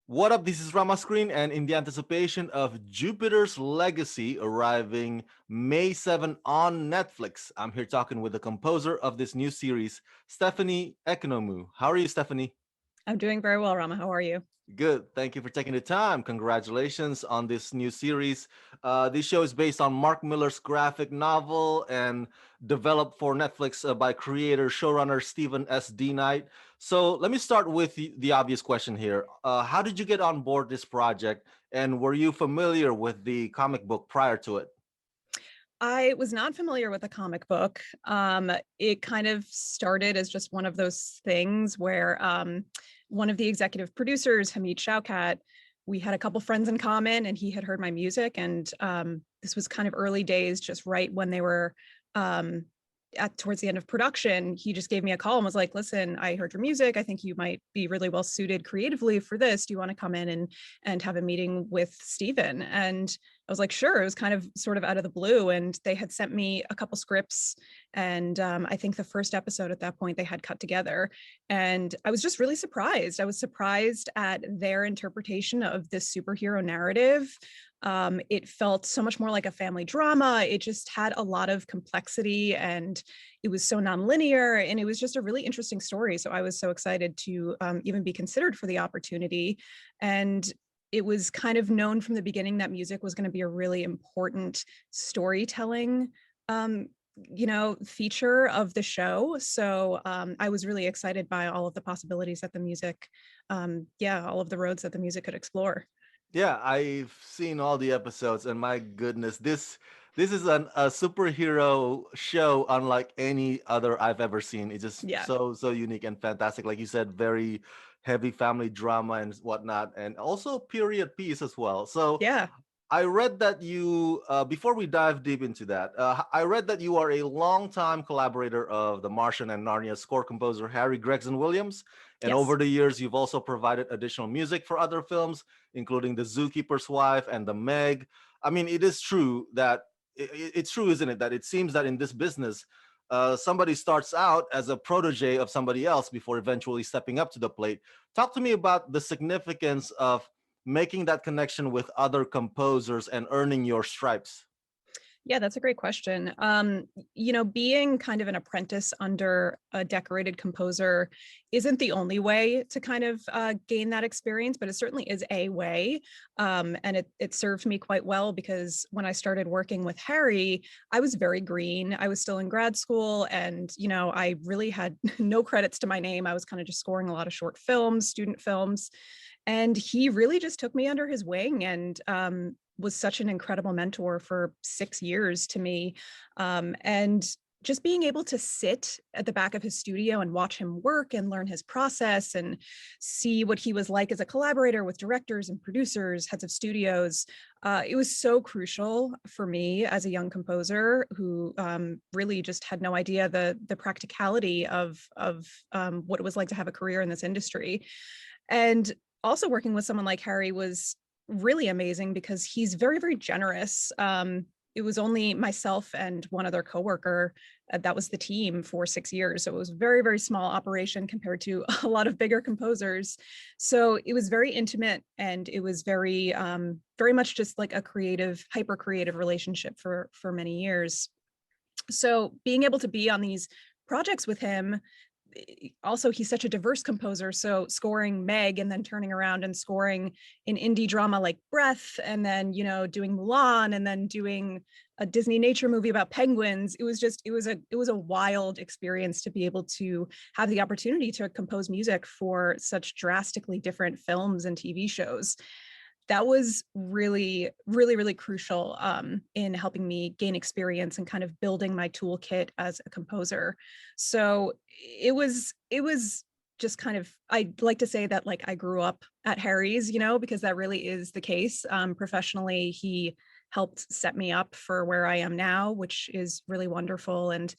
What up? This is Rama Screen, and in the anticipation of Jupiter's Legacy arriving May 7 on Netflix, I'm here talking with the composer of this new series, Stephanie Economou. How are you, Stephanie? I'm doing very well, Rama. How are you? Good. Thank you for taking the time. Congratulations on this new series. This show is based on Mark Miller's graphic novel and developed for Netflix by creator showrunner Stephen S. D. Knight. So let me start with the obvious question here. How did you get on board this project, and were you familiar with the comic book prior to it? I was not familiar with the comic book. It kind of started as just one of those things where one of the executive producers, Hamid Shaukat, we had a couple friends in common, and he had heard my music. And this was kind of early days, just right when they were um, at towards the end of production. He just gave me a call and was like, "Listen, I heard your music. I think you might be really well suited creatively for this. Do you want to come in and have a meeting with Steven?" And I was like, sure. It was kind of sort of out of the blue. And they had sent me a couple scripts. And I think the first episode at that point they had cut together. And I was just really surprised. I was surprised at their interpretation of this superhero narrative. It felt so much more like a family drama. It just had a lot of complexity, and it was so nonlinear, and it was just a really interesting story. So I was so excited to even be considered for the opportunity. And it was kind of known from the beginning that music was going to be a really important storytelling feature of the show. So I was really excited by all of the possibilities that the music, all of the roads that the music could explore. Yeah, I've seen all the episodes, and my goodness, this is a superhero show unlike any other I've ever seen. It's just Yeah. so unique and fantastic. Like you said, very heavy family drama and whatnot, and also period piece as well. So Yeah. I read that you, before we dive deep into that, I read that you are a longtime collaborator of The Martian and Narnia score composer Harry Gregson Williams. And Yes. over the years, you've also provided additional music for other films, including The Zookeeper's Wife and The Meg. I mean, it is true that, it's true, isn't it, that it seems that in this business, somebody starts out as a protege of somebody else before eventually stepping up to the plate. Talk to me about the significance of making that connection with other composers and earning your stripes? Yeah, that's a great question. Being kind of an apprentice under a decorated composer isn't the only way to kind of gain that experience, but it certainly is a way. And it served me quite well because when I started working with Harry, I was very green. I was still in grad school, and I really had no credits to my name. I was kind of just scoring a lot of short films, student films. And he really just took me under his wing and was such an incredible mentor for 6 years to me. And just being able to sit at the back of his studio and watch him work and learn his process and see what he was like as a collaborator with directors and producers, heads of studios, it was so crucial for me as a young composer who really just had no idea the practicality of what it was like to have a career in this industry. And also working with someone like Harry was really amazing because he's very, very generous. It was only myself and one other coworker. That was the team for 6 years. So it was a very, very small operation compared to a lot of bigger composers. So it was very intimate, and it was very, very much just like a creative, hyper creative relationship for many years. So being able to be on these projects with him, also he's such a diverse composer, so scoring Meg and then turning around and scoring an indie drama like Breath, and then doing Mulan, and then doing a Disney nature movie about penguins. It was a wild experience to be able to have the opportunity to compose music for such drastically different films and TV shows. That was really, really, really crucial in helping me gain experience and kind of building my toolkit as a composer. So it was just kind of, I like to say that like I grew up at Harry's, because that really is the case. Professionally, he helped set me up for where I am now, which is really wonderful. And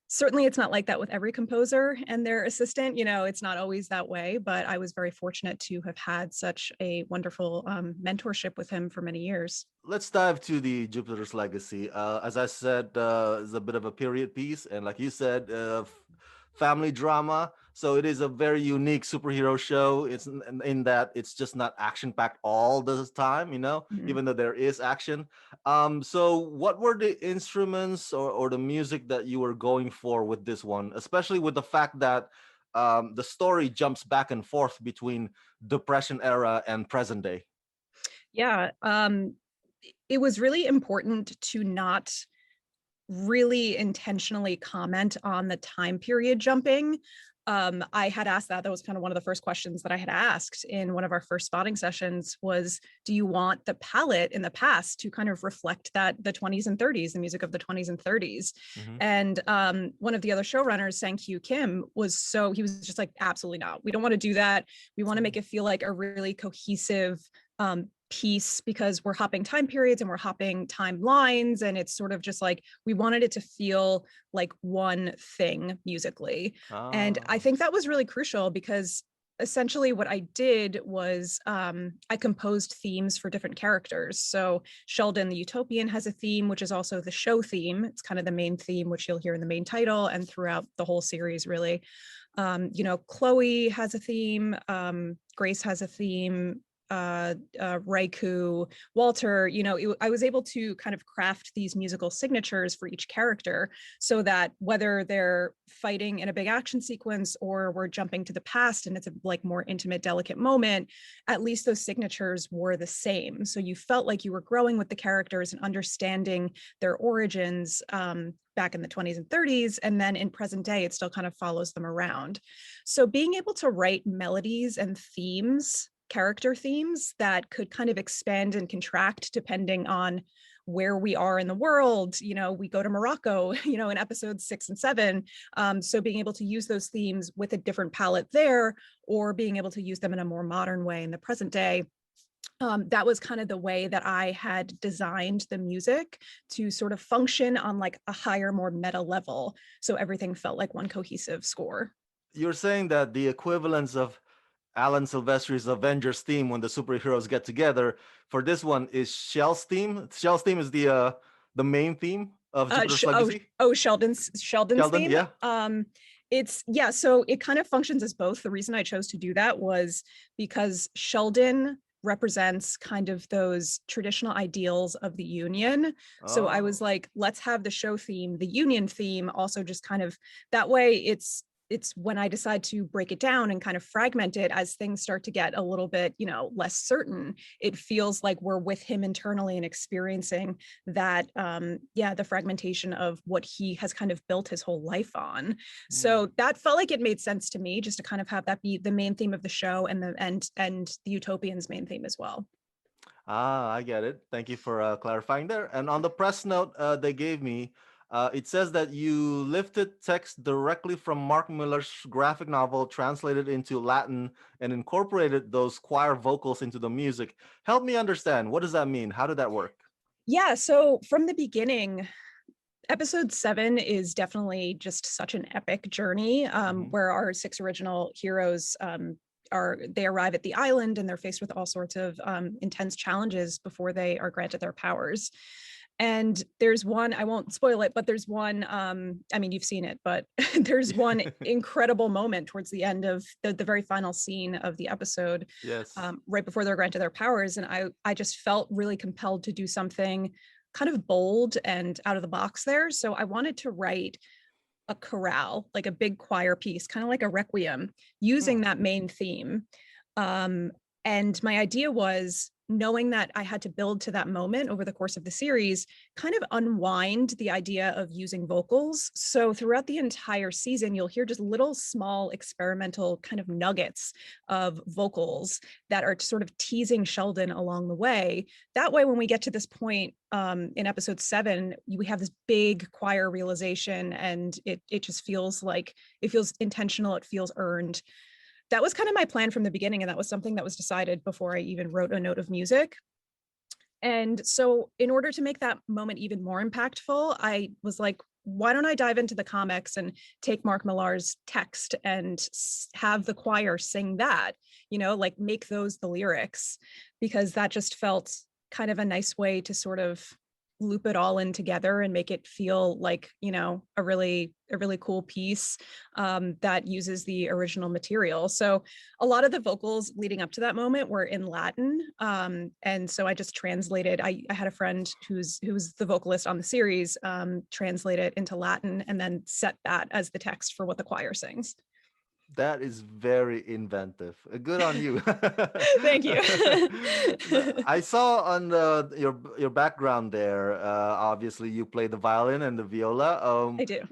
certainly it's not like that with every composer and their assistant. It's not always that way, but I was very fortunate to have had such a wonderful mentorship with him for many years. Let's dive to the Jupiter's Legacy. As I said, it's a bit of a period piece, and like you said, family drama. So it is a very unique superhero show. It's in that it's just not action packed all the time, Mhm. even though there is action. So what were the instruments or the music that you were going for with this one, especially with the fact that the story jumps back and forth between Depression era and present day? Yeah, it was really important to not really intentionally comment on the time period jumping. I had asked that. That was kind of one of the first questions that I had asked in one of our first spotting sessions was, do you want the palette in the past to kind of reflect that the 20s and 30s, the music of the 20s and 30s? Hmm. And one of the other showrunners, Sang-Kyu Kim, he was just like, absolutely not. We don't want to do that. We want to make it feel like a really cohesive piece because we're hopping time periods and we're hopping timelines, and it's sort of just like we wanted it to feel like one thing musically. And I Ah. think that was really crucial because essentially what I did was I composed themes for different characters. So Sheldon the Utopian has a theme, which is also the show theme. It's kind of the main theme, which you'll hear in the main title and throughout the whole series, really. Chloe has a theme, Grace has a theme, Raiku, Walter, I was able to kind of craft these musical signatures for each character so that whether they're fighting in a big action sequence or we're jumping to the past and it's a like more intimate, delicate moment, at least those signatures were the same. So you felt like you were growing with the characters and understanding their origins back in the 20s and 30s. And then in present day, it still kind of follows them around. So being able to write melodies and themes, character themes that could kind of expand and contract depending on where we are in the world. We go to Morocco, in episodes 6 and 7. So being able to use those themes with a different palette there, or being able to use them in a more modern way in the present day. That was kind of the way that I had designed the music to sort of function on like a higher, more meta level. So everything felt like one cohesive score. You're saying that the equivalence of Alan Silvestri's Avengers theme when the superheroes get together for this one is Shell's theme. Shell's theme is the main theme of Jupiter's Legacy. Sheldon's Sheldon, theme. yeah. It's yeah, so it kind of functions as both. The reason I chose to do that was because Sheldon represents kind of those traditional ideals of the union. So I was Oh. like, let's have the show theme, the union theme, also just kind of that way it's when I decide to break it down and kind of fragment it as things start to get a little bit, less certain, it feels like we're with him internally and experiencing that, the fragmentation of what he has kind of built his whole life on. Hmm. So that felt like it made sense to me just to kind of have that be the main theme of the show and the Utopian's main theme as well. Ah, I get it. Thank you for clarifying there. And on the press note they gave me, it says that you lifted text directly from Mark Miller's graphic novel, translated into Latin, and incorporated those choir vocals into the music. Help me understand. What does that mean? How did that work? Yeah, so from the beginning, episode 7 is definitely just such an epic journey, Hmm. where our 6 original heroes they arrive at the island and they're faced with all sorts of intense challenges before they are granted their powers. And there's one, I won't spoil it, but there's one, I mean, you've seen it, but there's one incredible moment towards the end of the very final scene of the episode, Yes. right before they're granted their powers. And I just felt really compelled to do something kind of bold and out of the box there. So I wanted to write a chorale, like a big choir piece, kind of like a requiem, Hmm. using that main theme. Um, and my idea was, knowing that I had to build to that moment over the course of the series, kind of unwind the idea of using vocals. So throughout the entire season, you'll hear just little small experimental kind of nuggets of vocals that are sort of teasing Sheldon along the way. That way, when we get to this point in episode 7, we have this big choir realization, and it just feels like it feels intentional, it feels earned. That was kind of my plan from the beginning, and that was something that was decided before I even wrote a note of music. And so in order to make that moment even more impactful, I was like, why don't I dive into the comics and take Mark Millar's text and have the choir sing that, like make those the lyrics, because that just felt kind of a nice way to sort of loop it all in together and make it feel like, a really cool piece that uses the original material. So a lot of the vocals leading up to that moment were in Latin. And so I just translated, I had a friend who's the vocalist on the series, translate it into Latin and then set that as the text for what the choir sings. That is very inventive. Good on you. Thank you. I saw on your background there. Obviously, you play the violin and the viola. I do.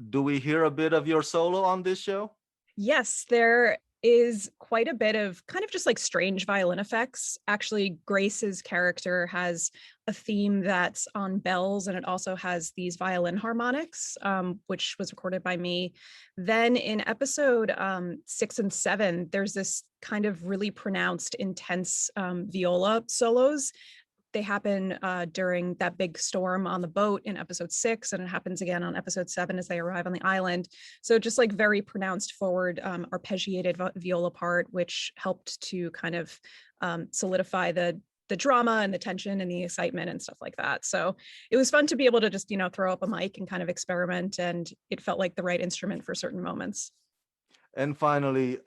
Do we hear a bit of your solo on this show? Yes, there is quite a bit of kind of just like strange violin effects. Actually, Grace's character has a theme that's on bells, and it also has these violin harmonics, which was recorded by me. Then in episode 6 and 7, there's this kind of really pronounced, intense viola solos. They happen during that big storm on the boat in episode 6, and it happens again on episode 7 as they arrive on the island. So just like very pronounced forward arpeggiated viola part, which helped to kind of solidify the drama and the tension and the excitement and stuff like that. So it was fun to be able to just, throw up a mic and kind of experiment, and it felt like the right instrument for certain moments. And finally,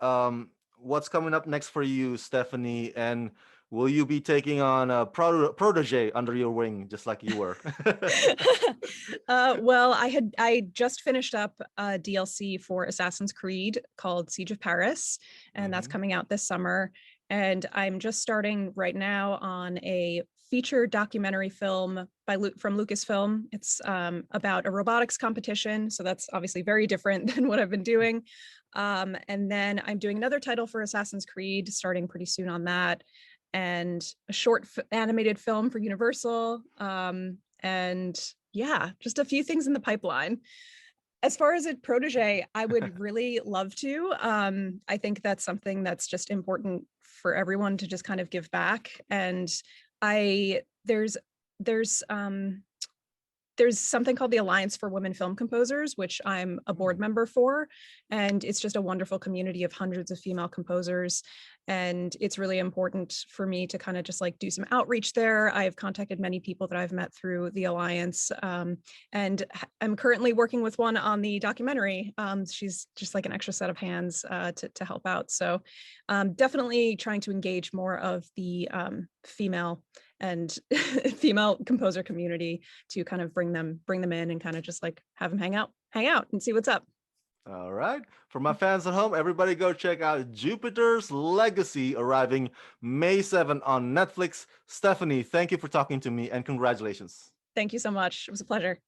what's coming up next for you, Stephanie? And will you be taking on a protege under your wing, just like you were? Well, I just finished up a DLC for Assassin's Creed called Siege of Paris, and that's coming out this summer. And I'm just starting right now on a feature documentary film from Lucasfilm. It's about a robotics competition, so that's obviously very different than what I've been doing. And then I'm doing another title for Assassin's Creed, starting pretty soon on that, and a short animated film for Universal. And yeah, just a few things in the pipeline. As far as a protege, I would really love to. I think that's something that's just important for everyone to just kind of give back. And there's something called the Alliance for Women Film Composers, which I'm a board member for. And it's just a wonderful community of hundreds of female composers. And it's really important for me to kind of just like do some outreach there. I've contacted many people that I've met through the Alliance. And I'm currently working with one on the documentary. She's just like an extra set of hands to help out. So definitely trying to engage more of the female and female composer community to kind of bring them in and kind of just like have them hang out and see what's up. All right. For my fans at home, everybody go check out Jupiter's Legacy, arriving May 7 on Netflix. Stephanie, thank you for talking to me, and congratulations. Thank you so much. It was a pleasure.